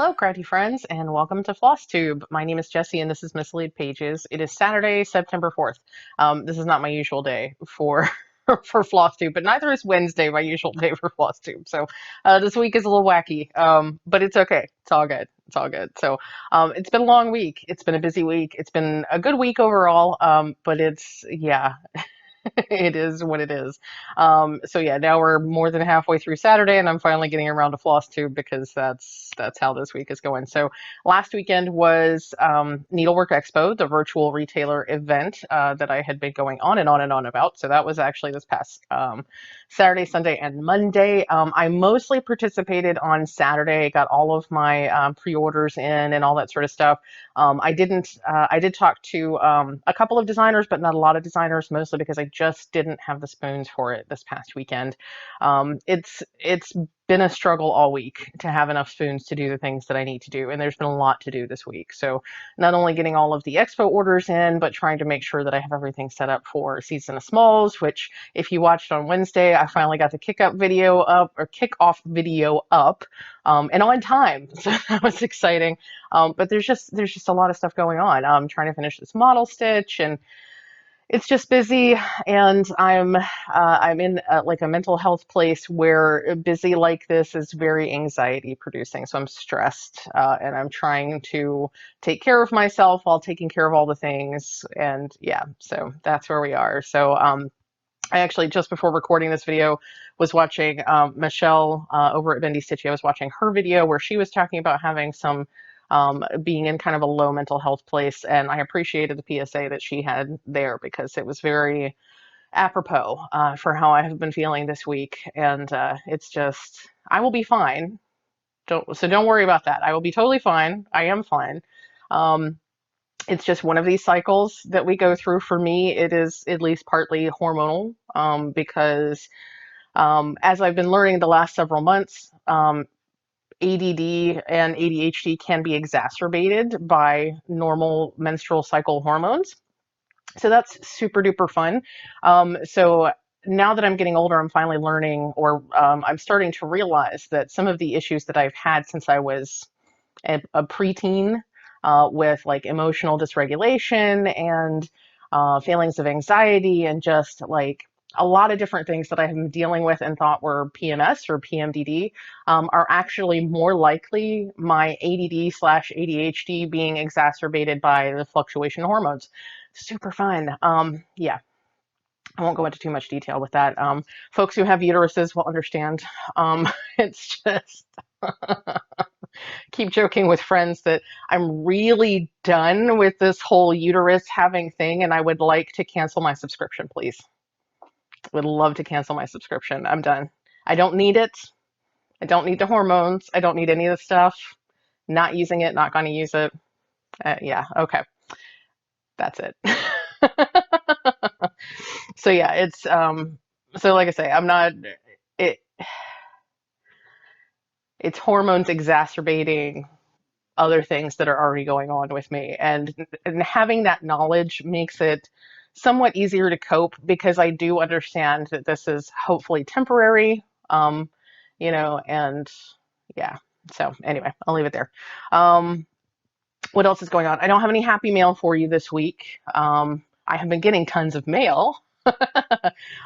Hello, crafty friends, and welcome to Flosstube. My name is Jessie, and this is mislaidpages. It is Saturday, September 4th. This is not my usual day for for Flosstube, but neither is Wednesday, my usual day for Flosstube. So this week is a little wacky, but it's okay. It's all good. It's all good. So it's been a long week. It's been a busy week. It's been a good week overall, but yeah, it is what it is. So yeah, now we're more than halfway through Saturday, and I'm finally getting around to Flosstube because that's how this week is going. So last weekend was Needlework Expo, the virtual retailer event that I had been going on and on and on about. So that was actually this past Saturday, Sunday, and Monday. I mostly participated on Saturday, got all of my pre-orders in and all that sort of stuff. I did talk to a couple of designers, but not a lot of designers, mostly because I just didn't have the spoons for it this past weekend. It's been a struggle all week to have enough spoons to do the things that I need to do, and there's been a lot to do this week. So not only getting all of the expo orders in, but trying to make sure that I have everything set up for Season of Smalls, which if you watched on Wednesday, I finally got the kickoff video up, and on time. So that was exciting. But there's just a lot of stuff going on. I'm trying to finish this model stitch, and it's just busy. And I'm in like a mental health place where busy like this is very anxiety producing. So I'm stressed, and I'm trying to take care of myself while taking care of all the things. And yeah, so that's where we are. So I actually, just before recording this video, was watching Michelle over at Bendy Stitchy. I was watching her video where she was talking about having some being in kind of a low mental health place, and I appreciated the PSA that she had there because it was very apropos for how I have been feeling this week. And it's just, I will be fine. Don't worry about that. I will be totally fine. I am fine. Um, it's just one of these cycles that we go through. For me, it is at least partly hormonal, because as I've been learning the last several months, ADD and ADHD can be exacerbated by normal menstrual cycle hormones. So that's super duper fun. So now that I'm getting older, I'm finally learning, or I'm starting to realize that some of the issues that I've had since I was a preteen, with like emotional dysregulation and feelings of anxiety and just like a lot of different things that I have been dealing with and thought were PMS or PMDD, are actually more likely my ADD/ADHD being exacerbated by the fluctuation of hormones. Super fun. Yeah, I won't go into too much detail with that. Folks who have uteruses will understand. It's just keep joking with friends that I'm really done with this whole uterus having thing, and I would like to cancel my subscription, please. Would love to cancel my subscription. I'm done. I don't need it. I don't need the hormones. I don't need any of the stuff. Not using it, not going to use it. Yeah, okay. That's it. So yeah, so like I say, I'm not it it's hormones exacerbating other things that are already going on with me. And having that knowledge makes it somewhat easier to cope because I do understand that this is hopefully temporary, and yeah. So anyway, I'll leave it there. What else is going on? I don't have any happy mail for you this week. I have been getting tons of mail.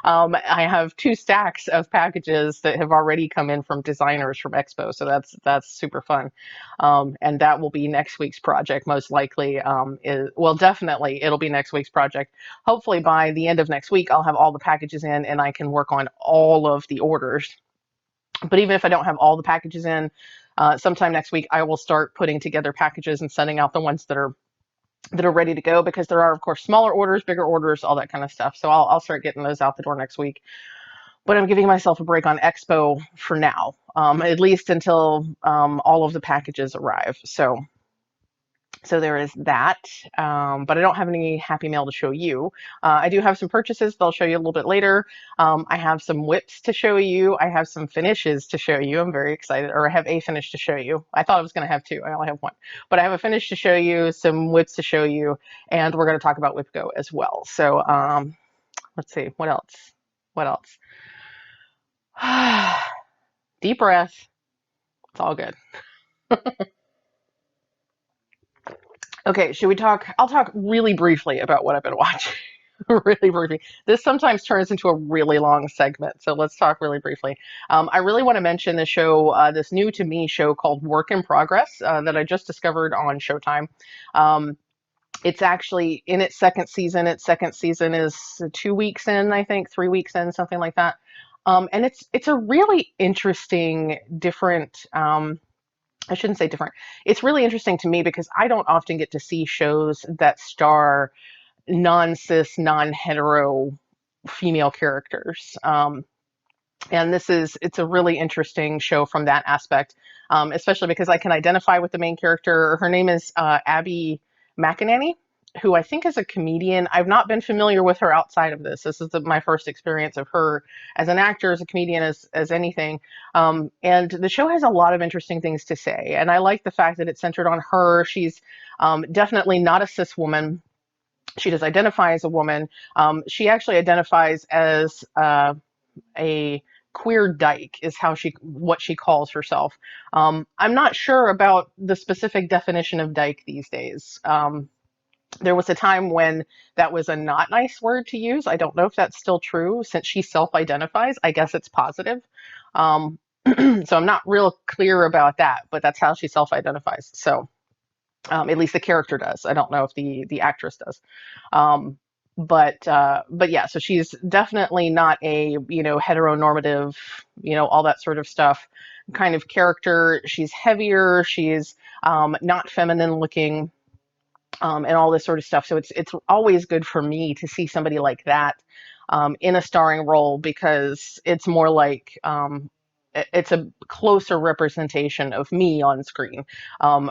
I have 2 stacks of packages that have already come in from designers from Expo, so that's super fun. And that will be next week's project, most likely. Well, definitely it'll be next week's project. Hopefully by the end of next week, I'll have all the packages in and I can work on all of the orders. But even if I don't have all the packages in, sometime next week, I will start putting together packages and sending out the ones that are ready to go, because there are of course smaller orders, bigger orders, all that kind of stuff. So I'll start getting those out the door next week. But I'm giving myself a break on Expo for now, at least until all of the packages arrive. So there is that, but I don't have any happy mail to show you. I do have some purchases that I'll show you a little bit later. I have some whips to show you. I have some finishes to show you. I'm very excited, or I have a finish to show you. I thought I was going to have 2. I only have 1, but I have a finish to show you, some whips to show you, and we're going to talk about WhipGo as well. So let's see, what else? What else? Deep breath. It's all good. Okay, should we talk? I'll talk really briefly about what I've been watching. Really briefly. This sometimes turns into a really long segment, so let's talk really briefly. I really want to mention the show, this new to me show called Work in Progress that I just discovered on Showtime. Um, it's actually in its second season. Its second season is 2 weeks in, I think, 3 weeks in, something like that. And it's a really interesting, different. I shouldn't say different. It's really interesting to me because I don't often get to see shows that star non-cis, non-hetero female characters. And it's a really interesting show from that aspect, especially because I can identify with the main character. Her name is Abby McEnany, who I think is a comedian. I've not been familiar with her outside of this. This is my first experience of her as an actor, as a comedian, as anything. And the show has a lot of interesting things to say. And I like the fact that it's centered on her. She's definitely not a cis woman. She does identify as a woman. She actually identifies as a queer dyke is what she calls herself. I'm not sure about the specific definition of dyke these days. There was a time when that was a not nice word to use. I don't know if that's still true since she self-identifies. I guess it's positive. So I'm not real clear about that, but that's how she self-identifies. So at least the character does. I don't know if the actress does. Um, but yeah, so she's definitely not a, heteronormative, all that sort of stuff kind of character. She's heavier. She's not feminine looking, and all this sort of stuff. So it's always good for me to see somebody like that in a starring role because it's more like it's a closer representation of me on screen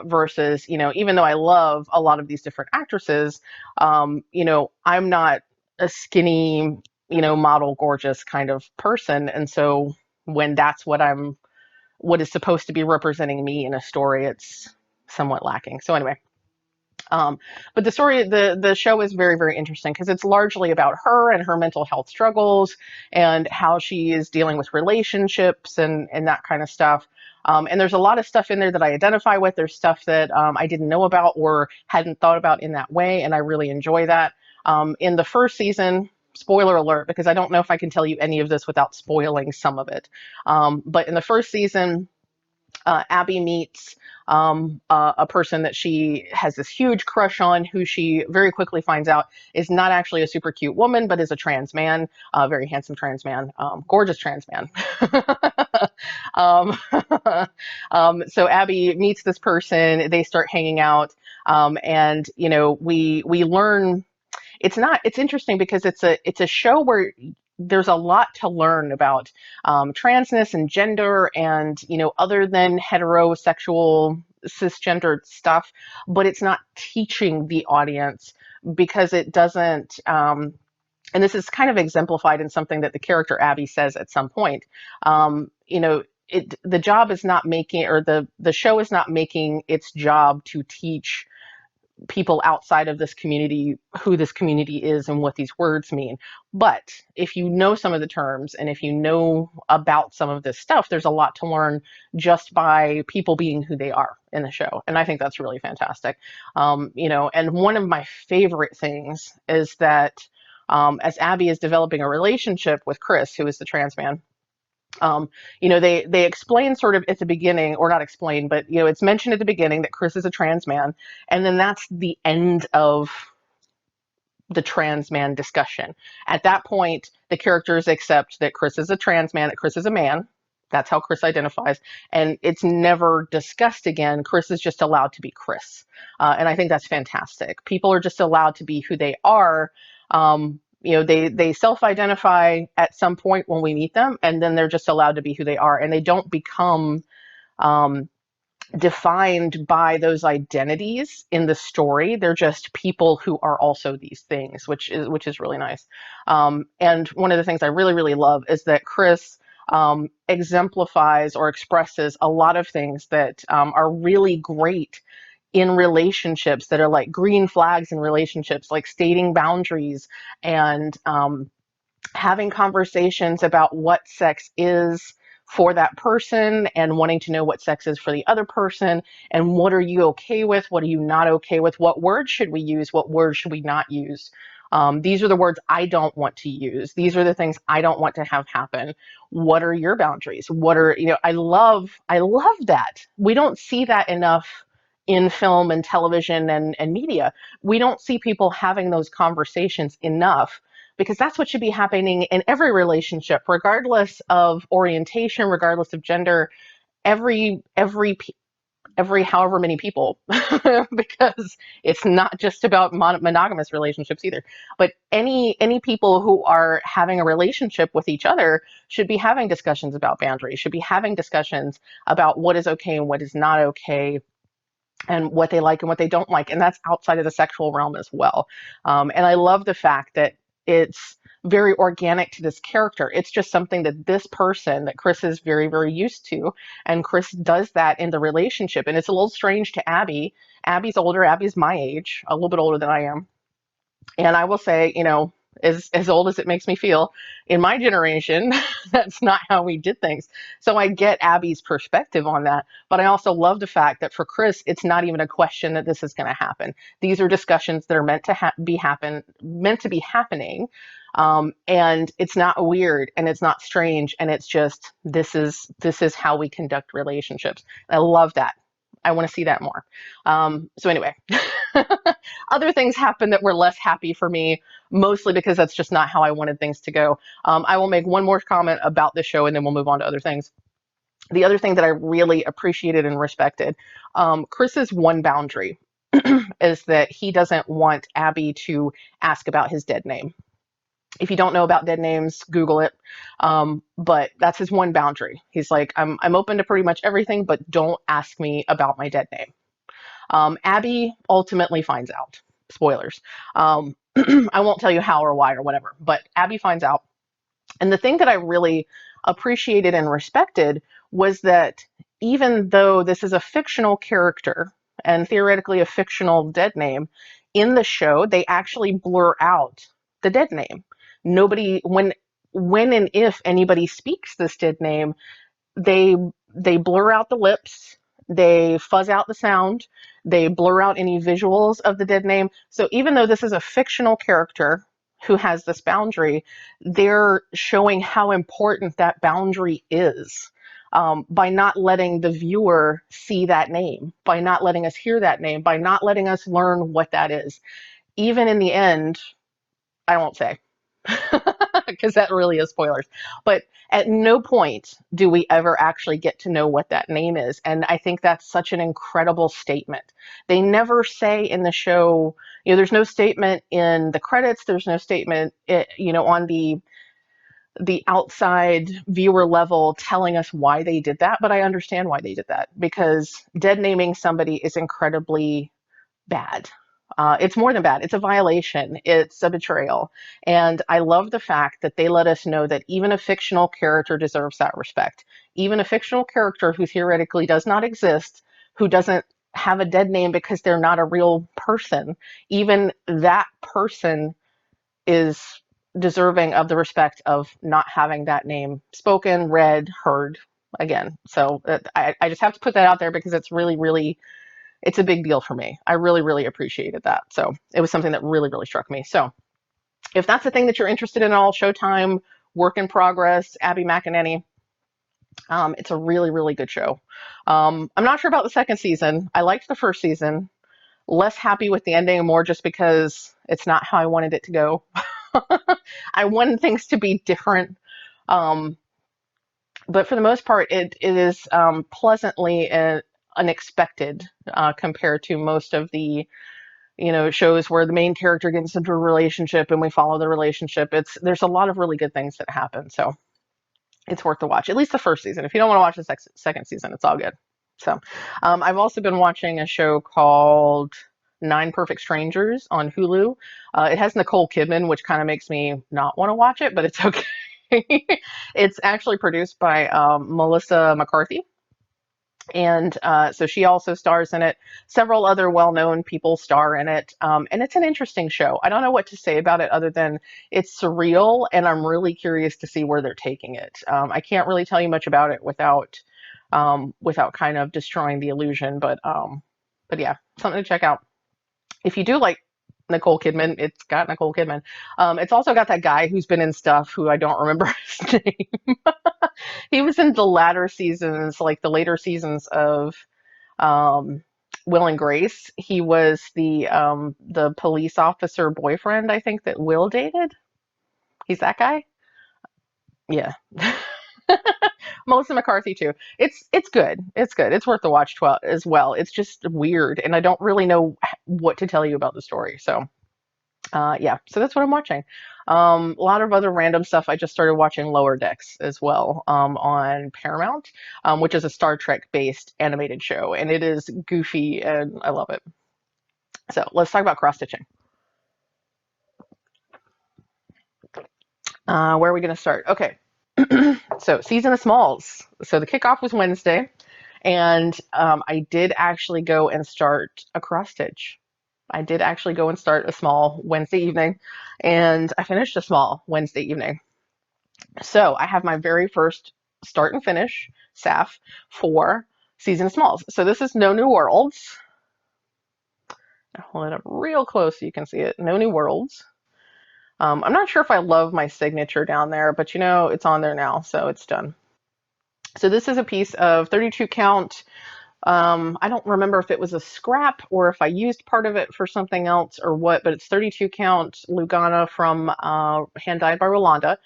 versus, even though I love a lot of these different actresses, I'm not a skinny, model gorgeous kind of person. And so when that's what is supposed to be representing me in a story, it's somewhat lacking. So anyway, um, but the show is very, very interesting because it's largely about her and her mental health struggles and how she is dealing with relationships and that kind of stuff. And there's a lot of stuff in there that I identify with. There's stuff that I didn't know about or hadn't thought about in that way, and I really enjoy that. In the first season, spoiler alert, because I don't know if I can tell you any of this without spoiling some of it. But in the first season, Abby meets a person that she has this huge crush on, who she very quickly finds out is not actually a super cute woman, but is a trans man, a very handsome trans man, gorgeous trans man. um, so Abby meets this person, they start hanging out, and we learn it's interesting because it's a show where there's a lot to learn about transness and gender and other than heterosexual cisgendered stuff, but it's not teaching the audience because it doesn't and this is kind of exemplified in something that the character Abby says at some point. The job is not making, or the show is not making its job to teach people outside of this community who this community is and what these words mean. But if you know some of the terms and if you know about some of this stuff, there's a lot to learn just by people being who they are in the show. And I think that's really fantastic. And one of my favorite things is that as Abby is developing a relationship with Chris, who is the trans man, they explain sort of at the beginning, or not explain, but it's mentioned at the beginning that Chris is a trans man, and then that's the end of the trans man discussion. At that point, the characters accept that Chris is a trans man, that Chris is a man. That's how Chris identifies, and it's never discussed again. Chris is just allowed to be Chris, and I think that's fantastic. People are just allowed to be who they are. They self-identify at some point when we meet them, and then they're just allowed to be who they are, and they don't become um, defined by those identities in the story. They're just people who are also these things, which is really nice. And one of the things I really, really love is that Chris exemplifies or expresses a lot of things that are really great in relationships, that are like green flags in relationships, like stating boundaries and having conversations about what sex is for that person and wanting to know what sex is for the other person, and what are you okay with, what are you not okay with, what words should we use, what words should we not use. These are the words I don't want to use. These are the things I don't want to have happen. What are your boundaries? What are, I love that. We don't see that enough in film and television and media. We don't see people having those conversations enough, because that's what should be happening in every relationship, regardless of orientation, regardless of gender, every however many people, because it's not just about monogamous relationships either, but any people who are having a relationship with each other should be having discussions about boundaries, should be having discussions about what is okay and what is not okay, and what they like and what they don't like. And that's outside of the sexual realm as well. And I love the fact that it's very organic to this character. It's just something that this person, that Chris is very, very used to. And Chris does that in the relationship. And it's a little strange to Abby. Abby's older. Abby's my age, a little bit older than I am. And I will say, as old as it makes me feel, in my generation, that's not how we did things. So I get Abby's perspective on that. But I also love the fact that for Chris, it's not even a question that this is going to happen. These are discussions that are meant to be happening. And it's not weird, and it's not strange, and it's just, this is how we conduct relationships. I love that. I want to see that more. So anyway, other things happen that were less happy for me, mostly because that's just not how I wanted things to go. I will make one more comment about this show, and then we'll move on to other things. The other thing that I really appreciated and respected, Chris's one boundary is that he doesn't want Abby to ask about his dead name. If you don't know about dead names, Google it. But that's his one boundary. He's like, I'm open to pretty much everything, but don't ask me about my dead name. Abby ultimately finds out. Spoilers. I won't tell you how or why or whatever, but Abby finds out. And the thing that I really appreciated and respected was that even though this is a fictional character and theoretically a fictional dead name, in the show, they actually blur out the dead name. Nobody, when and if anybody speaks this dead name, they blur out the lips, they fuzz out the sound, they blur out any visuals of the dead name. So even though this is a fictional character who has this boundary, they're showing how important that boundary is, by not letting the viewer see that name, by not letting us hear that name, by not letting us learn what that is. Even in the end, I won't say, because that really is spoilers. But at no point do we ever actually get to know what that name is. And I think that's such an incredible statement. They never say in the show, there's no statement in the credits, there's no statement, on the outside viewer level telling us why they did that. But I understand why they did that, because dead naming somebody is incredibly bad. It's more than bad. It's a violation. It's a betrayal. And I love the fact that they let us know that even a fictional character deserves that respect. Even a fictional character who theoretically does not exist, who doesn't have a dead name because they're not a real person, even that person is deserving of the respect of not having that name spoken, read, heard again. So I just have to put that out there, because it's really, really, it's a big deal for me. I really, really appreciated that. So it was something that really, really struck me. So if that's the thing that you're interested in at all, Showtime, Work in Progress, Abby McEnany, it's a really, really good show. I'm not sure about the second season. I liked the first season. Less happy with the ending, more just because it's not how I wanted it to go. I wanted things to be different. But for the most part, it is pleasantly unexpected, compared to most of the shows where the main character gets into a relationship and we follow the relationship. There's a lot of really good things that happen, so it's worth the watch. At least the first season. If you don't want to watch the second season, it's all good. So I've also been watching a show called Nine Perfect Strangers on Hulu. It has Nicole Kidman, which kind of makes me not want to watch it, but it's okay. It's actually produced by Melissa McCarthy. And so she also stars in it. Several other well-known people star in it, and it's an interesting show. I don't know what to say about it other than it's surreal, and I'm really curious to see where they're taking it. I can't really tell you much about it without kind of destroying the illusion, but yeah, something to check out. If you do like Nicole Kidman, it's got Nicole Kidman. It's also got that guy who's been in stuff who I don't remember his name. He was in the latter seasons, like the later seasons of um, Will and Grace. He was the police officer boyfriend, I think, that Will dated. He's that guy. Yeah. Melissa McCarthy too. It's good. It's good. It's worth the watch as well. It's just weird, and I don't really know what to tell you about the story. So yeah, so that's what I'm watching. A lot of other random stuff. I just started watching Lower Decks as well on Paramount, which is a Star Trek based animated show, and it is goofy and I love it. So let's talk about cross stitching. Where are we going to start? Okay, so season of smalls. So the kickoff was Wednesday, and I did actually go and start a cross stitch. I did actually go and start a small Wednesday evening, and I finished a small Wednesday evening. So I have my very first start and finish SAF for season of smalls. So this is No New Worlds. I'll hold it up real close so you can see it. No New Worlds. I'm not sure if I love my signature down there, but you know, it's on there now, so it's done. So this is a piece of 32 count. I don't remember if it was a scrap or if I used part of it for something else or what, but it's 32 count Lugana from hand dyed by Rolanda.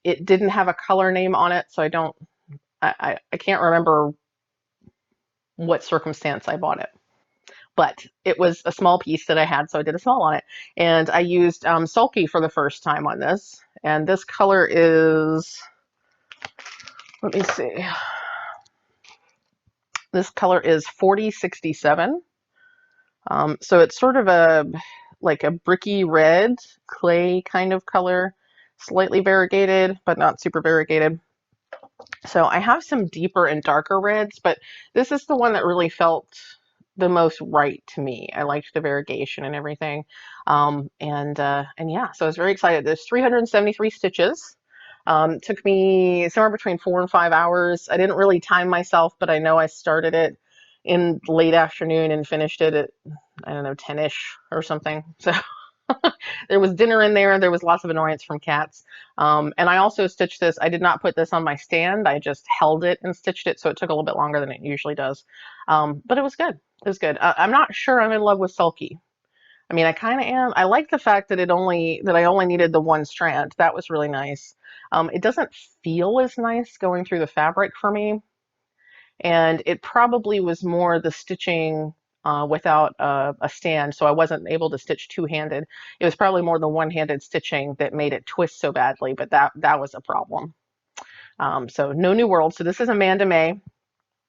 It didn't have a color name on it, so I can't remember what circumstance I bought it. But it was a small piece that I had, so I did a small on it. And I used Sulky for the first time on this. And this color is, let me see, this color is 4067. So it's sort of like a bricky red clay kind of color, slightly variegated, but not super variegated. So I have some deeper and darker reds, but this is the one that really felt the most right to me. I liked the variegation and everything. And yeah, so I was very excited. There's 373 stitches. Took me somewhere between 4 and 5 hours. I didn't really time myself, but I know I started it in late afternoon and finished it at, I don't know, 10-ish or something. So there was dinner in there. There was lots of annoyance from cats. And I also stitched this. I did not put this on my stand. I just held it and stitched it. So it took a little bit longer than it usually does. But it was good. It was good. I'm not sure I'm in love with Sulky. I mean, I kind of am. I like the fact that I only needed the one strand. That was really nice. It doesn't feel as nice going through the fabric for me. And it probably was more the stitching without a stand, so I wasn't able to stitch two-handed. It was probably more the one-handed stitching that made it twist so badly, but that was a problem. So No New World. So this is Amanda May.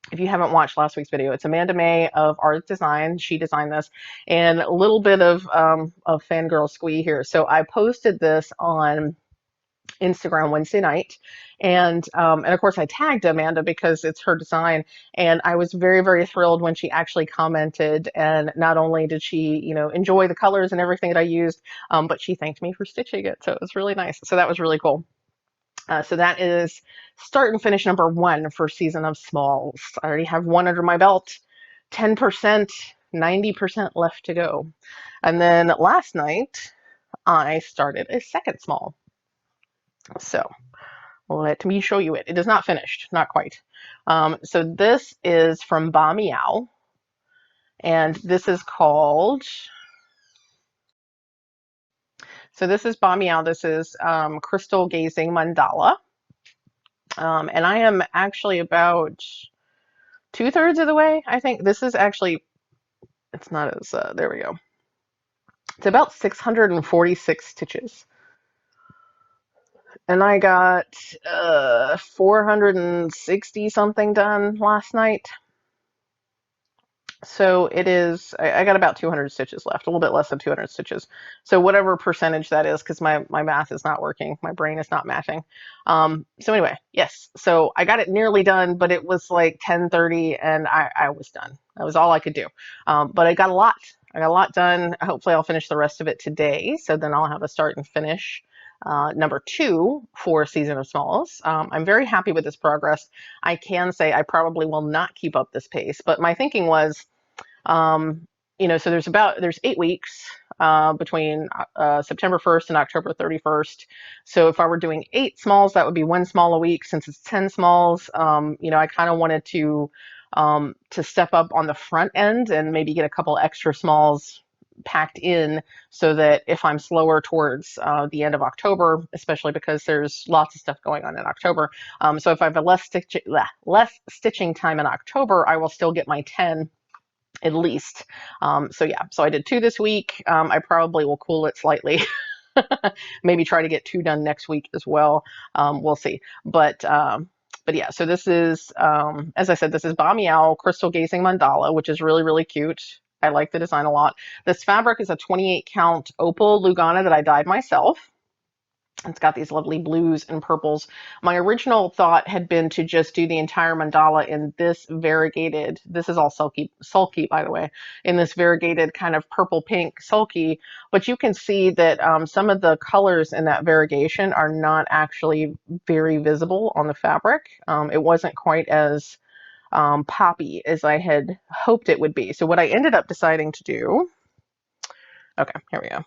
If you haven't watched last week's video, it's Amanda May of Art Design. She designed this, and a little bit of fangirl squee here. So I posted this on Instagram Wednesday night. And of course I tagged Amanda because it's her design. And I was very, very thrilled when she actually commented. And not only did she, enjoy the colors and everything that I used, but she thanked me for stitching it. So it was really nice. So that was really cool. So that is start and finish number 1 for season of smalls. I already have one under my belt, 10%, 90% left to go. And then last night I started a second small. So let me show you it. It is not finished, not quite. So this is from Ba Meow, and this is called, so this is Ba Meow. This is Crystal Gazing Mandala. And I am actually about 2/3 of the way, I think. This is actually, it's not as, there we go. It's about 646 stitches. And I got 460 something done last night. So it is, I got about 200 stitches left, a little bit less than 200 stitches. So whatever percentage that is, because my math is not working, my brain is not matching. So anyway, yes, so I got it nearly done, but it was like 10:30 and I was done. That was all I could do. But I got a lot. I got a lot done. Hopefully I'll finish the rest of it today. So then I'll have a start and finish number 2 for Season of Smalls. I'm very happy with this progress. I can say I probably will not keep up this pace, but my thinking was, um, so there's 8 weeks between September 1st and October 31st. So if I were doing 8 smalls, that would be 1 small a week. Since it's 10 smalls, I kind of wanted to step up on the front end and maybe get a couple extra smalls packed in, so that if I'm slower towards the end of October, especially because there's lots of stuff going on in October, so if I have a less stitching time in October, I will still get my 10 at least. So yeah, so I did 2 this week. I probably will cool it slightly. Maybe try to get 2 done next week as well. We'll see. But yeah, so this is, as I said, this is Ba Meow Crystal Gazing Mandala, which is really, really cute. I like the design a lot. This fabric is a 28 count opal Lugana that I dyed myself. It's got these lovely blues and purples. My original thought had been to just do the entire mandala in this variegated, this is all sulky by the way, in this variegated kind of purple pink sulky, but you can see that some of the colors in that variegation are not actually very visible on the fabric. It wasn't quite as poppy as I had hoped it would be. So what I ended up deciding to do, okay, here we go.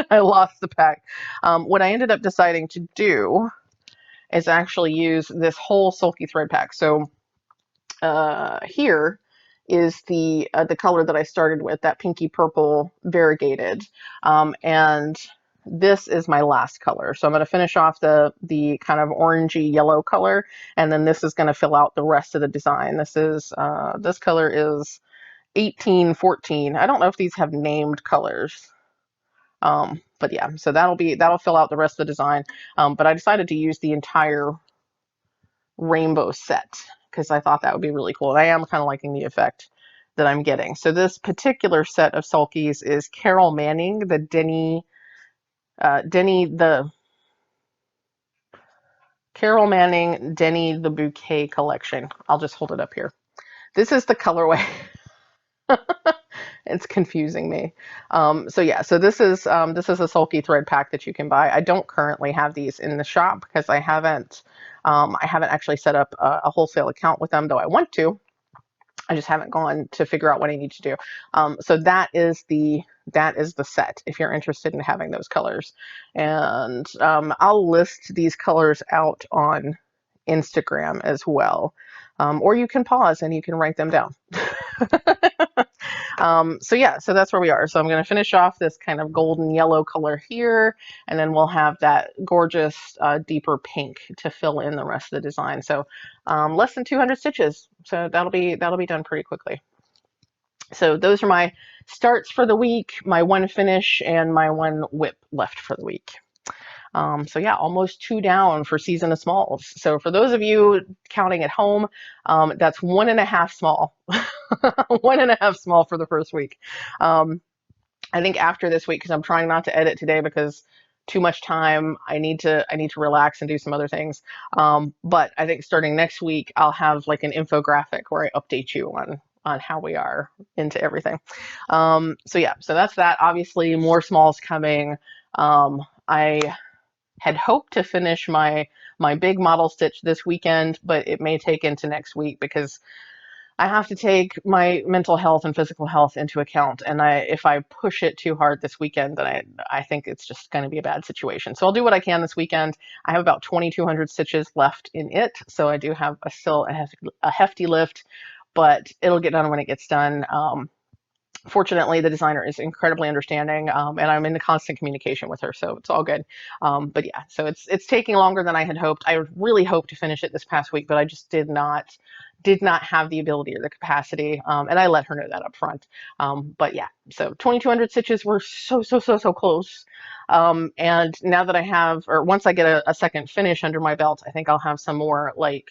I lost the pack. What I ended up deciding to do is actually use this whole sulky thread pack. So here is the color that I started with, that pinky purple variegated, and this is my last color. So I'm going to finish off the kind of orangey yellow color, and then this is going to fill out the rest of the design. This color is 1814. I don't know if these have named colors. But yeah, so that'll fill out the rest of the design. But I decided to use the entire rainbow set because I thought that would be really cool. And I am kind of liking the effect that I'm getting. So this particular set of sulkies is Carol Manning, the Carol Manning Denny the Bouquet collection. I'll just hold it up here. This is the colorway. It's confusing me. So yeah, so this is a sulky thread pack that you can buy. I don't currently have these in the shop because I haven't actually set up a wholesale account with them, though I want to. I just haven't gone to figure out what I need to do. So that is the set if you're interested in having those colors. And I'll list these colors out on Instagram as well. Or you can pause and you can write them down. So yeah, so that's where we are. So I'm going to finish off this kind of golden yellow color here, and then we'll have that gorgeous deeper pink to fill in the rest of the design. So less than 200 stitches. So that'll be done pretty quickly. So those are my starts for the week, my 1 finish, and my 1 whip left for the week. So yeah, almost 2 down for Season of Smalls. So for those of you counting at home, that's 1.5 small. 1.5 small for the first week. I think after this week, because I'm trying not to edit today because too much time, I need to relax and do some other things. But I think starting next week, I'll have like an infographic where I update you on how we are into everything. So yeah, so that's that. Obviously, more smalls coming. I had hoped to finish my big model stitch this weekend, but it may take into next week because I have to take my mental health and physical health into account. And if I push it too hard this weekend, then I think it's just going to be a bad situation. So I'll do what I can this weekend. I have about 2,200 stitches left in it. So I do have still a hefty lift, but it'll get done when it gets done. Fortunately, the designer is incredibly understanding, and I'm in constant communication with her, so it's all good. But yeah, so it's taking longer than I had hoped. I really hoped to finish it this past week, but I just did not have the ability or the capacity, and I let her know that up front. But yeah, so 2,200 stitches were so close. And now that I have, or once I get a second finish under my belt, I think I'll have some more like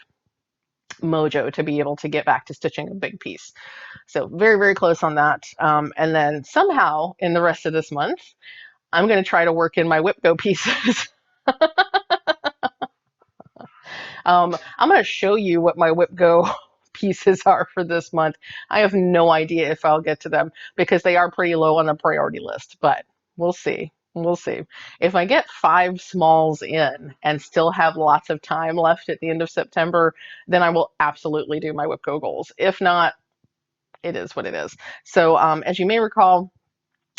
mojo to be able to get back to stitching a big piece. So very, very close on that. And then somehow in the rest of this month, I'm going to try to work in my whip go pieces. I'm going to show you what my whip go pieces are for this month. I have no idea if I'll get to them because they are pretty low on the priority list, but we'll see. We'll see. If I get 5 smalls in and still have lots of time left at the end of September, then I will absolutely do my whip go goals. If not, it is what it is. So as you may recall,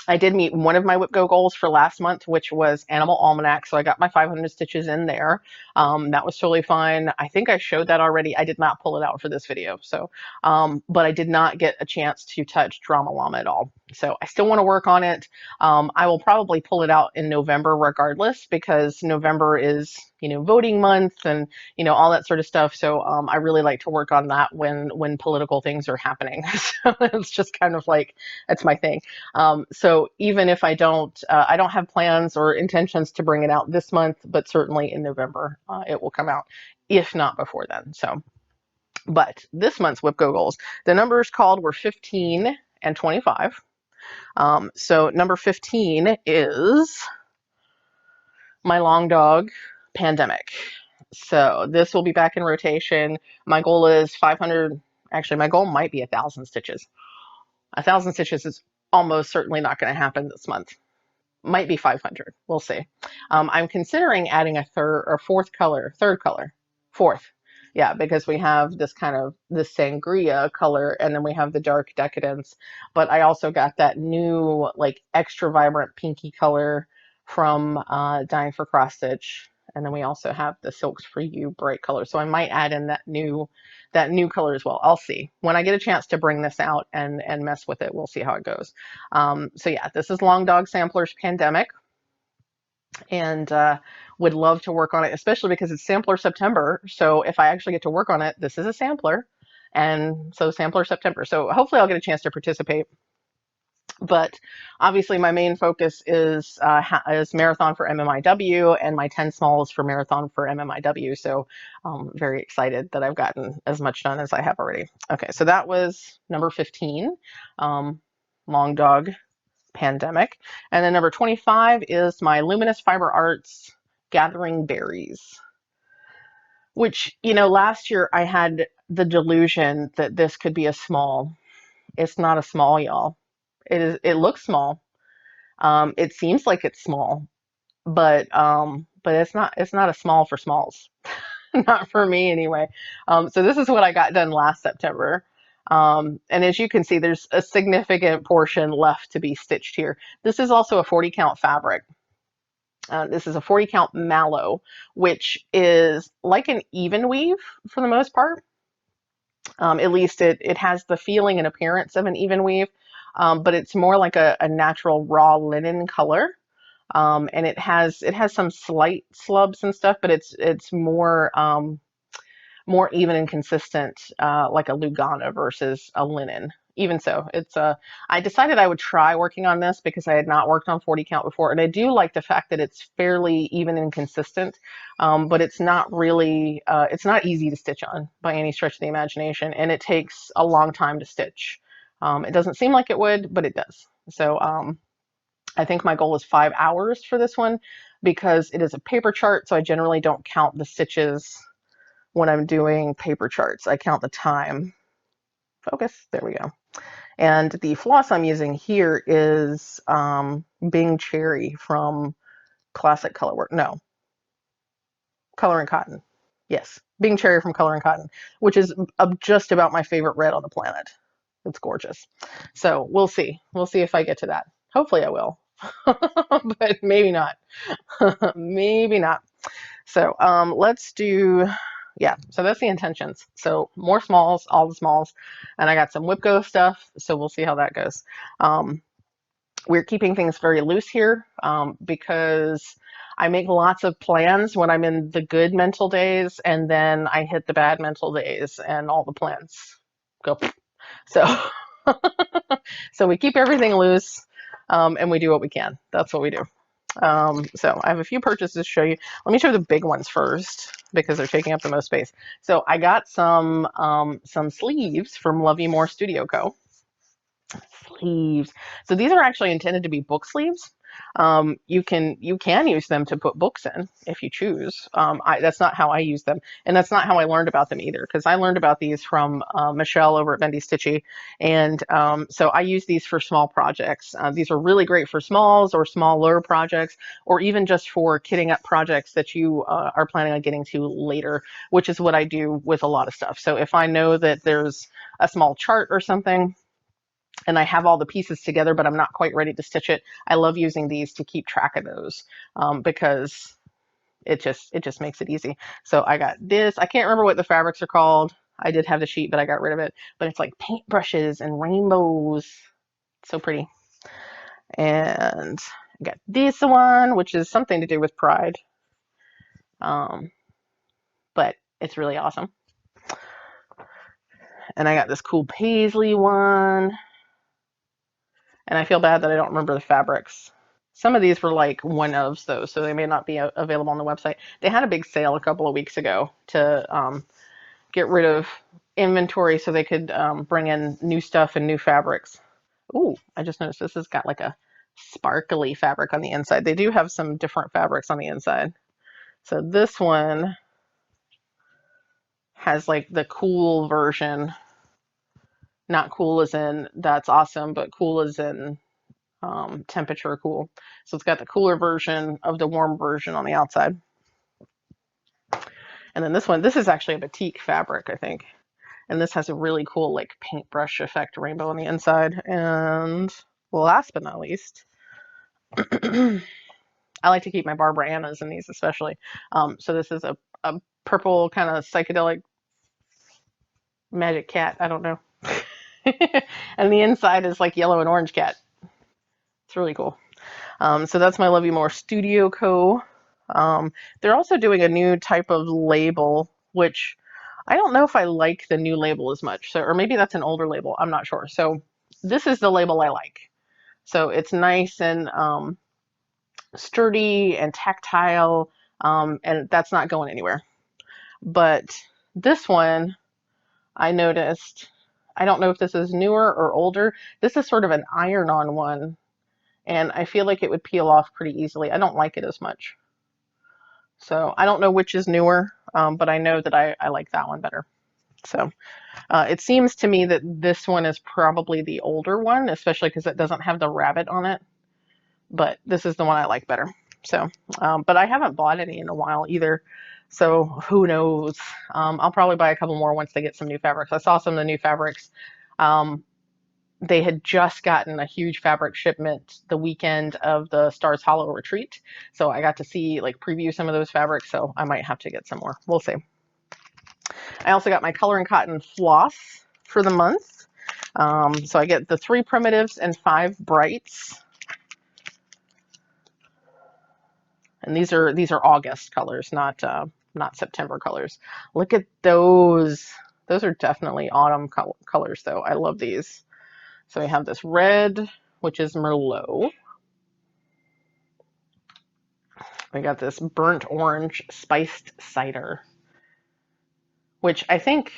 I did meet one of my whip go goals for last month, which was Animal Almanac. So I got my 500 stitches in there. That was totally fine. I think I showed that already. I did not pull it out for this video. So, but I did not get a chance to touch Drama Llama at all. So I still want to work on it. I will probably pull it out in November regardless, because November is, voting month and, all that sort of stuff. So I really like to work on that when political things are happening. So it's just kind of like, that's my thing. So even if I don't have plans or intentions to bring it out this month, but certainly in November, it will come out, if not before then. So, but this month's whip go goals, the numbers called were 15 and 25. So number 15 is my long dog Pandemic. So this will be back in rotation. My goal is 500. Actually, my goal might be 1,000 stitches. 1,000 stitches is almost certainly not going to happen this month. Might be 500. We'll see. I'm considering adding a third color. Fourth. Yeah, because we have this kind of the sangria color, and then we have the dark decadence. But I also got that new like extra vibrant pinky color from Dying for Cross Stitch, and then we also have the Silks for You bright color. So I might add in that new color as well. I'll see when I get a chance to bring this out and mess with it. We'll see how it goes. So yeah, this is Long Dog Samplers Pandemic, and would love to work on it, especially because it's Sampler September. So if I actually get to work on it, this is a sampler, and so Sampler September. So hopefully I'll get a chance to participate. But obviously my main focus is Marathon for MMIW, and my 10 smalls for Marathon for MMIW. So I'm very excited that I've gotten as much done as I have already. Okay, so that was number 15, Long Dog Pandemic. And then number 25 is my Luminous Fiber Arts Gathering Berries, which, last year I had the delusion that this could be a small. It's not a small, y'all. It looks small. It seems like it's small, but it's not a small for smalls. Not for me anyway. So this is what I got done last September. And as you can see, there's a significant portion left to be stitched here. This is also a 40 count fabric. This is a 40 count mallow, which is like an even weave for the most part. At least it has the feeling and appearance of an even weave, but it's more like a natural raw linen color. And it has some slight slubs and stuff, but it's more even and consistent, like a Lugana versus a linen. Even so, I decided I would try working on this because I had not worked on 40 count before, and I do like the fact that it's fairly even and consistent, but it's not really, it's not easy to stitch on by any stretch of the imagination, and it takes a long time to stitch. It doesn't seem like it would, but it does. So I think my goal is 5 hours for this one because it is a paper chart, so I generally don't count the stitches when I'm doing paper charts. I count the time. Focus, there we go. And the floss I'm using here is Bing Cherry from Classic Colorwork. No, Color and Cotton. Yes, Bing Cherry from Color and Cotton, which is just about my favorite red on the planet. It's gorgeous. So we'll see. We'll see if I get to that. Hopefully I will, but maybe not. Maybe not. So let's do, yeah, so that's the intentions. So more smalls, all the smalls, and I got some whip go stuff, so we'll see how that goes. We're keeping things very loose here because I make lots of plans when I'm in the good mental days, and then I hit the bad mental days and all the plans go. So, so we keep everything loose and we do what we can. That's what we do. So I have a few purchases to show you. Let me show the big ones first because they're taking up the most space. So I got some sleeves from Love You More Studio Co. Sleeves. So these are actually intended to be book sleeves. You can use them to put books in if you choose. That's not how I use them, and that's not how I learned about them either. Because I learned about these from Michelle over at Bendy Stitchy, and so I use these for small projects. These are really great for smalls or smaller projects, or even just for kitting up projects that you are planning on getting to later, which is what I do with a lot of stuff. So if I know that there's a small chart or something, and I have all the pieces together, but I'm not quite ready to stitch it, I love using these to keep track of those because it just makes it easy. So I got this. I can't remember what the fabrics are called. I did have the sheet, but I got rid of it. But it's like paintbrushes and rainbows. So pretty. And I got this one, which is something to do with pride. But it's really awesome. And I got this cool paisley one. And I feel bad that I don't remember the fabrics. Some of these were like one ofs though, so they may not be available on the website. They had a big sale a couple of weeks ago to get rid of inventory so they could bring in new stuff and new fabrics. Ooh, I just noticed this has got like a sparkly fabric on the inside. They do have some different fabrics on the inside. So this one has like the cool version. Not cool as in that's awesome, but cool as in temperature cool. So it's got the cooler version of the warm version on the outside. And then this one, this is actually a batik fabric, I think. And this has a really cool like paintbrush effect rainbow on the inside. And last but not least, I like to keep my Barbara Annas in these especially. So this is a purple kind of psychedelic magic cat. I don't know. And the inside is like yellow and orange cat. It's really cool. So that's my Love You More Studio Co. They're also doing a new type of label, which I don't know if I like the new label as much. So, or maybe that's an older label. I'm not sure. So this is the label I like. So it's nice and sturdy and tactile, and that's not going anywhere. But this one, I noticed, I don't know if this is newer or older. This is sort of an iron-on one, and I feel like it would peel off pretty easily. I don't like it as much. So I don't know which is newer, but I know that I like that one better. So it seems to me that this one is probably the older one, especially because it doesn't have the rabbit on it. But this is the one I like better. So, but I haven't bought any in a while either. So who knows? I'll probably buy a couple more once they get some new fabrics. I saw some of the new fabrics. They had just gotten a huge fabric shipment the weekend of the Stars Hollow retreat. So I got to see, like, preview some of those fabrics. So I might have to get some more. We'll see. I also got my Color and Cotton floss for the month. So I get the 3 primitives and 5 brights. And these are August colors, not September colors. Look at those. Those are definitely autumn colors, though. I love these. So we have this red, which is Merlot. We got this burnt orange spiced cider, which I think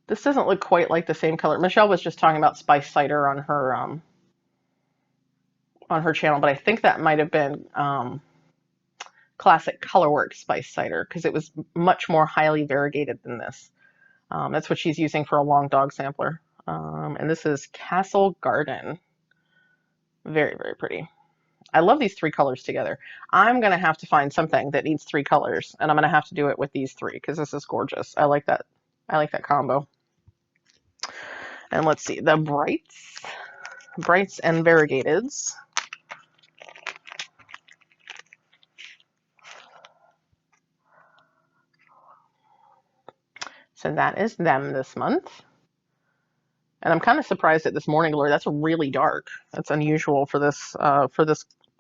this doesn't look quite like the same color. Michelle was just talking about spiced cider on her channel, but I think that might have been classic Colorworks spiced cider because it was much more highly variegated than this. That's what she's using for a long dog sampler. And this is Castle Garden. Very, very pretty. I love these 3 colors together. I'm going to have to find something that needs 3 colors, and I'm going to have to do it with these 3 because this is gorgeous. I like that. I like that combo. And let's see, the brights and variegateds. So that is them this month. And I'm kind of surprised at this Morning Glory. That's really dark. That's unusual for this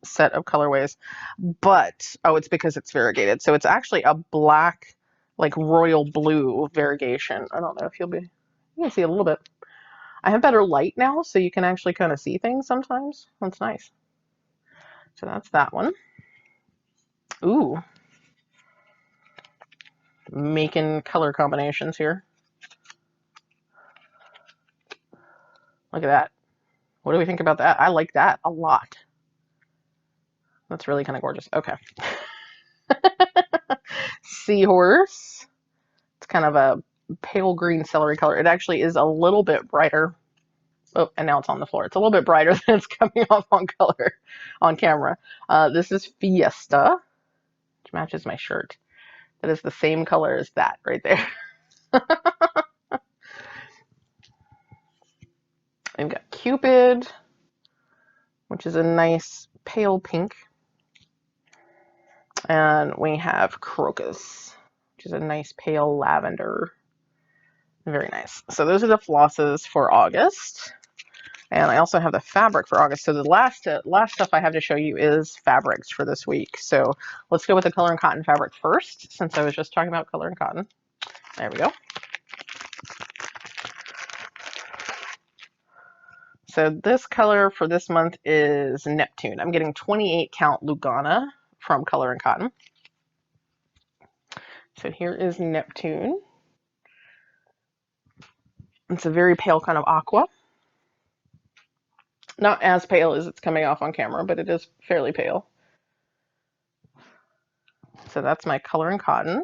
set of colorways. But, oh, it's because it's variegated. So it's actually a black, like royal blue variegation. I don't know if you can see a little bit. I have better light now, so you can actually kind of see things sometimes. That's nice. So that's that one. Ooh, making color combinations here. Look at that. What do we think about that? I like that a lot. That's really kind of gorgeous. Okay. Seahorse. It's kind of a pale green celery color. It actually is a little bit brighter. Oh, and now it's on the floor. It's a little bit brighter than it's coming off on color on camera. This is Fiesta, which matches my shirt. That is the same color as that right there. We've got Cupid, which is a nice pale pink. And we have Crocus, which is a nice pale lavender. Very nice. So those are the flosses for August. And I also have the fabric for August. So the last stuff I have to show you is fabrics for this week. So let's go with the color and cotton fabric first, since I was just talking about color and cotton. There we go. So this color for this month is Neptune. I'm getting 28 count Lugana from Color and Cotton. So here is Neptune. It's a very pale kind of aqua. Not as pale as it's coming off on camera, but it is fairly pale. So that's my Color and Cotton.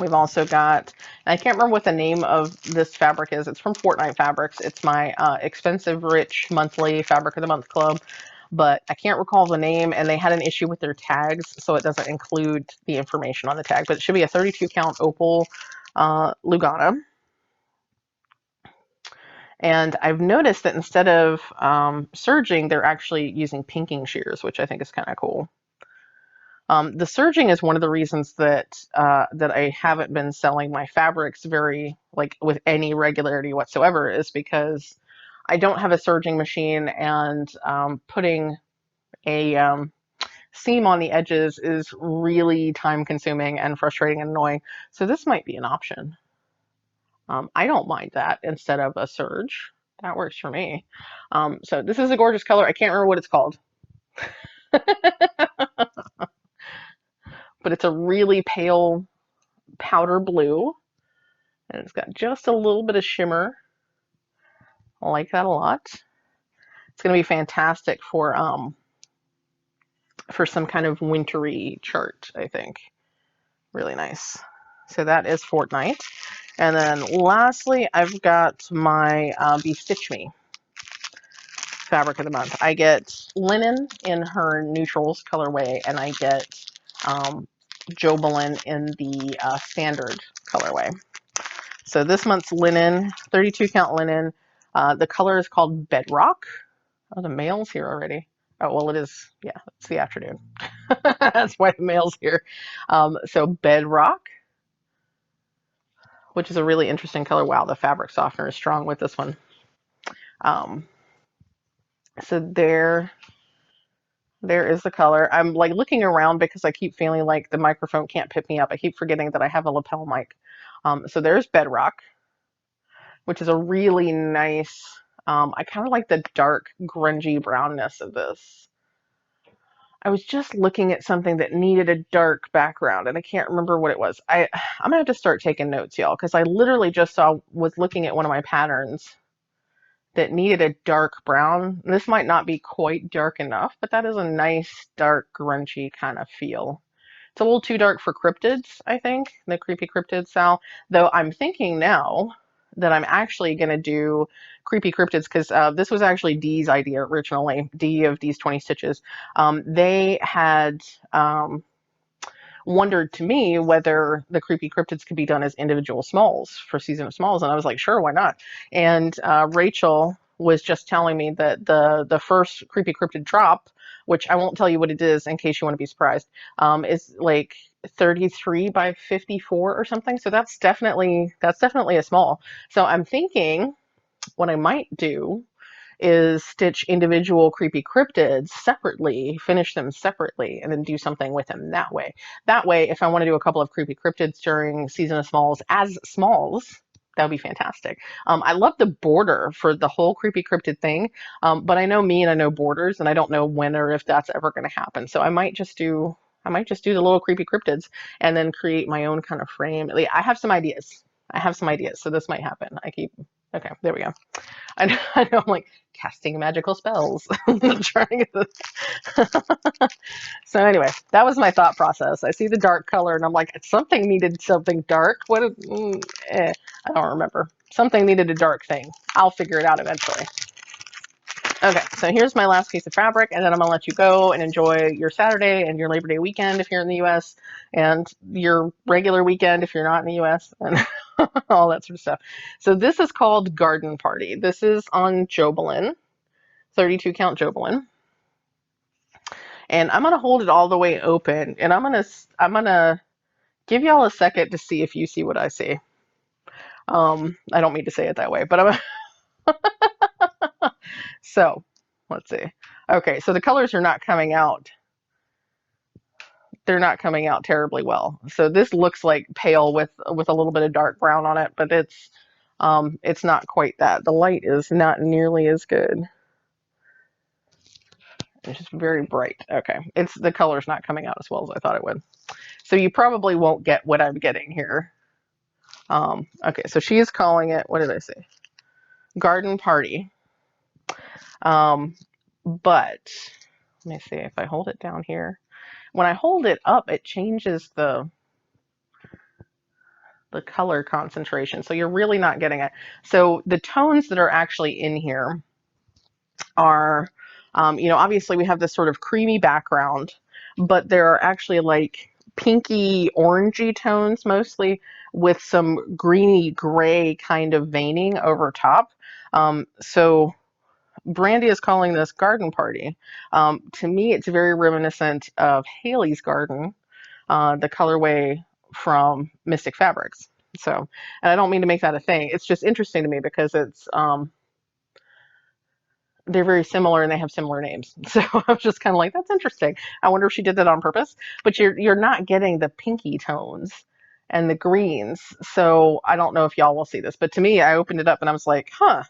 We've also got, I can't remember what the name of this fabric is. It's from Fortnite Fabrics. It's my Expensive Rich Monthly Fabric of the Month Club, but I can't recall the name, and they had an issue with their tags, so it doesn't include the information on the tag, but it should be a 32 count opal Lugana. And I've noticed that instead of serging, they're actually using pinking shears, which I think is kind of cool. The serging is one of the reasons that that I haven't been selling my fabrics very, like, with any regularity whatsoever, is because I don't have a serging machine, and putting a seam on the edges is really time consuming and frustrating and annoying. So this might be an option. I don't mind that instead of a serge. That works for me. So this is a gorgeous color. I can't remember what it's called. But it's a really pale powder blue, and it's got just a little bit of shimmer. I like that a lot. It's going to be fantastic for some kind of wintry chart, I think. Really nice. So that is Fortnite. And then lastly, I've got my Be Stitch Me fabric of the month. I get Linen in her neutrals colorway, and I get Jobelin in the standard colorway. So this month's linen, 32 count linen. The color is called Bedrock. Oh, the mail's here already. Oh, well, it is, yeah, it's the afternoon. That's why the mail's here. So Bedrock, which is a really interesting color. Wow, the fabric softener is strong with this one. So there is the color. I'm like looking around because I keep feeling like the microphone can't pick me up. I keep forgetting that I have a lapel mic. So there's Bedrock, which is a really nice, I kind of like the dark grungy brownness of this. I was just looking at something that needed a dark background, and I can't remember what it was. I'm gonna have to start taking notes, y'all, because I literally just was looking at one of my patterns that needed a dark brown. This might not be quite dark enough, but that is a nice dark grungy kind of feel. It's a little too dark for cryptids, I think, the creepy cryptid style. Though I'm thinking now that I'm actually going to do creepy cryptids, because this was actually Dee's idea originally, Dee of Dee's 20 Stitches. They had wondered to me whether the creepy cryptids could be done as individual smalls for Season of Smalls, and I was like, sure, why not? And Rachel was just telling me that the first creepy cryptid drop, which I won't tell you what it is in case you want to be surprised, is like 33 by 54 or something. So that's definitely a small. So I'm thinking what I might do is stitch individual creepy cryptids separately, finish them separately, and then do something with them that way. That way, if I want to do a couple of creepy cryptids during Season of Smalls as smalls, that would be fantastic. I love the border for the whole creepy cryptid thing, but I know me and I know borders, and I don't know when or if that's ever going to happen. So I might just do the little creepy cryptids and then create my own kind of frame. I have some ideas. So this might happen. Okay, there we go. I know I'm like casting magical spells. Trying to So anyway, that was my thought process. I see the dark color and I'm like, something needed something dark. I don't remember. Something needed a dark thing. I'll figure it out eventually. Okay, so here's my last piece of fabric, and then I'm gonna let you go and enjoy your Saturday and your Labor Day weekend if you're in the US, and your regular weekend if you're not in the US, and all that sort of stuff. So this is called Garden Party. This is on Jobelin, 32 count Jobelin. And I'm gonna hold it all the way open, and I'm gonna give y'all a second to see if you see what I see. I don't mean to say it that way, but so let's see. Okay, so the colors are not coming out. They're not coming out terribly well. So this looks like pale with a little bit of dark brown on it, but it's not quite that. The light is not nearly as good. It's just very bright. Okay, the color's not coming out as well as I thought it would. So you probably won't get what I'm getting here. Okay, so she is calling it, what did I say? Garden Party. But let me see if I hold it down here. When I hold it up, it changes the color concentration. So you're really not getting it. So the tones that are actually in here are, obviously we have this sort of creamy background, but there are actually like pinky orangey tones mostly with some greeny gray kind of veining over top. So Brandy is calling this Garden Party. To me, it's very reminiscent of Haley's Garden, the colorway from Mystic Fabrics. So, and I don't mean to make that a thing. It's just interesting to me because they're very similar and they have similar names. So I was just kind of like, that's interesting. I wonder if she did that on purpose. But you're not getting the pinky tones and the greens. So I don't know if y'all will see this. But to me, I opened it up and I was like, huh,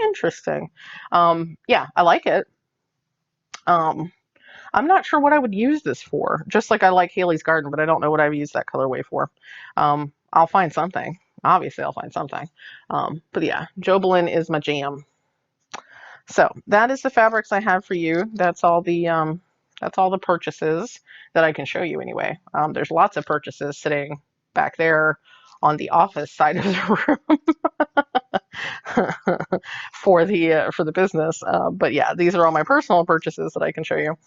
interesting. Yeah, I like it. I'm not sure what I would use this for. Just like I like Haley's Garden, but I don't know what I would use that colorway for. I'll find something. Obviously, I'll find something. But yeah, Jobelin is my jam. So that is the fabrics I have for you. That's all the purchases that I can show you anyway. There's lots of purchases sitting back there on the office side of the room for the business. But yeah, these are all my personal purchases that I can show you.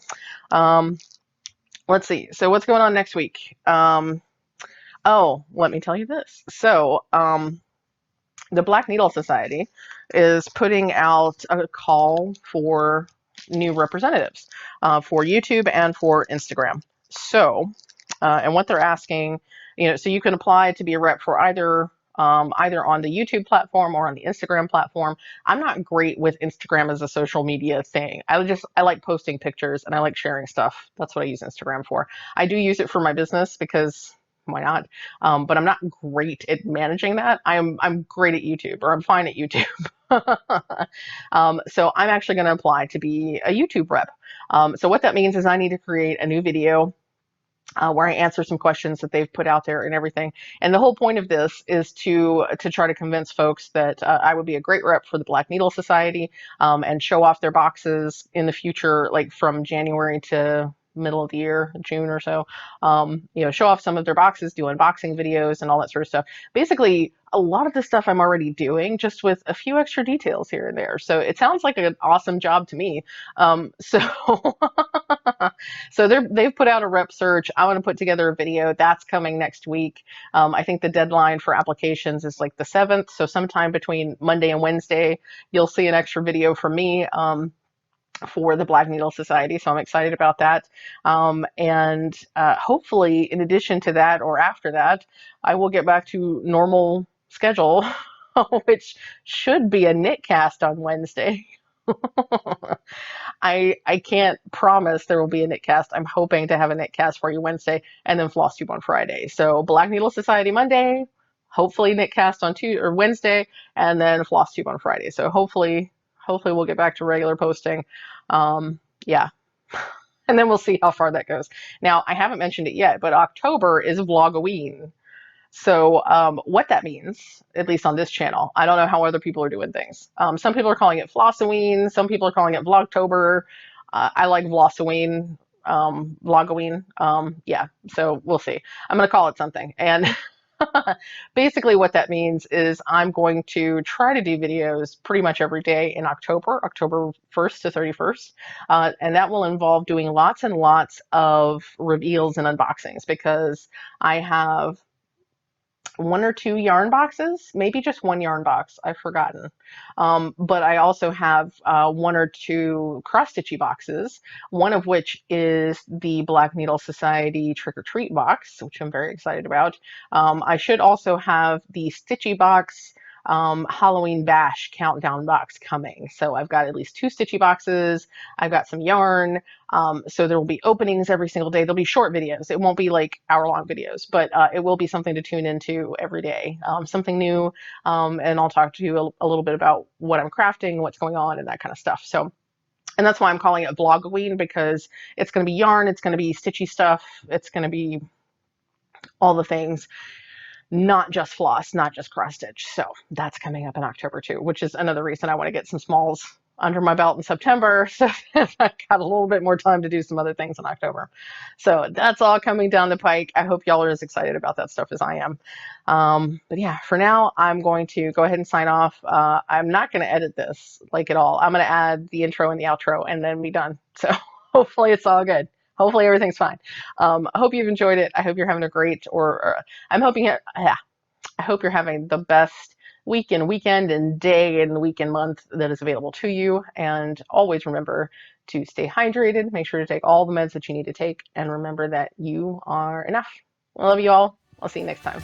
Let's see. So what's going on next week? Oh, let me tell you this. So the Black Needle Society is putting out a call for new representatives for YouTube and for Instagram. So, and what they're asking, so you can apply to be a rep for either on the YouTube platform or on the Instagram platform. I'm not great with Instagram as a social media thing. I like posting pictures and I like sharing stuff. That's what I use Instagram for. I do use it for my business because why not? But I'm not great at managing that. I'm great at YouTube, or I'm fine at YouTube. So I'm actually going to apply to be a YouTube rep. So what that means is I need to create a new video where I answer some questions that they've put out there and everything. And the whole point of this is to try to convince folks that I would be a great rep for the Black Needle Society and show off their boxes in the future, like from January to middle of the year, June or so, show off some of their boxes, do unboxing videos and all that sort of stuff. Basically, a lot of the stuff I'm already doing, just with a few extra details here and there. So it sounds like an awesome job to me. So they've put out a rep search. I want to put together a video that's coming next week. I think the deadline for applications is like the 7th. So sometime between Monday and Wednesday, you'll see an extra video from me for the Black Needle Society. So I'm excited about that. And hopefully, in addition to that or after that, I will get back to normal schedule which should be a knit cast on Wednesday. I can't promise there will be a knit cast. I'm hoping to have a knit cast for you Wednesday and then Flosstube on Friday. So Black Needle Society Monday, hopefully knit cast on Tuesday or Wednesday, and then Flosstube on Friday. So hopefully we'll get back to regular posting. Yeah. And then we'll see how far that goes. Now, I haven't mentioned it yet, but October is Vlogoween. So what that means, at least on this channel, I don't know how other people are doing things. Some people are calling it Flossoween, some people are calling it Vlogtober. I like Vlossoween, Vlogoween. Yeah, so we'll see. I'm going to call it something. And basically what that means is I'm going to try to do videos pretty much every day in October 1st to 31st. And that will involve doing lots and lots of reveals and unboxings because I have one or two yarn boxes, maybe just one yarn box, I've forgotten. But I also have one or two cross stitchy boxes, one of which is the Black Needle Society Trick or Treat box, which I'm very excited about. I should also have the Stitchy box Halloween Bash countdown box coming. So I've got at least two Stitchy boxes. I've got some yarn. So there will be openings every single day. There'll be short videos. It won't be like hour-long videos, but it will be something to tune into every day, something new. And I'll talk to you a little bit about what I'm crafting, what's going on, and that kind of stuff. So, and that's why I'm calling it Vlogoween, because it's going to be yarn, it's going to be stitchy stuff, it's going to be all the things, not just floss, not just cross stitch. So that's coming up in October too, which is another reason I want to get some smalls under my belt in September. So I've got a little bit more time to do some other things in October. So that's all coming down the pike. I hope y'all are as excited about that stuff as I am. But yeah, for now, I'm going to go ahead and sign off. I'm not going to edit this like at all. I'm going to add the intro and the outro and then be done. So hopefully it's all good. Hopefully everything's fine. I hope you've enjoyed it. I hope you're having a great, or I'm hoping, yeah, I hope you're having the best week and weekend and day and week and month that is available to you. And always remember to stay hydrated. Make sure to take all the meds that you need to take. And remember that you are enough. I love you all. I'll see you next time.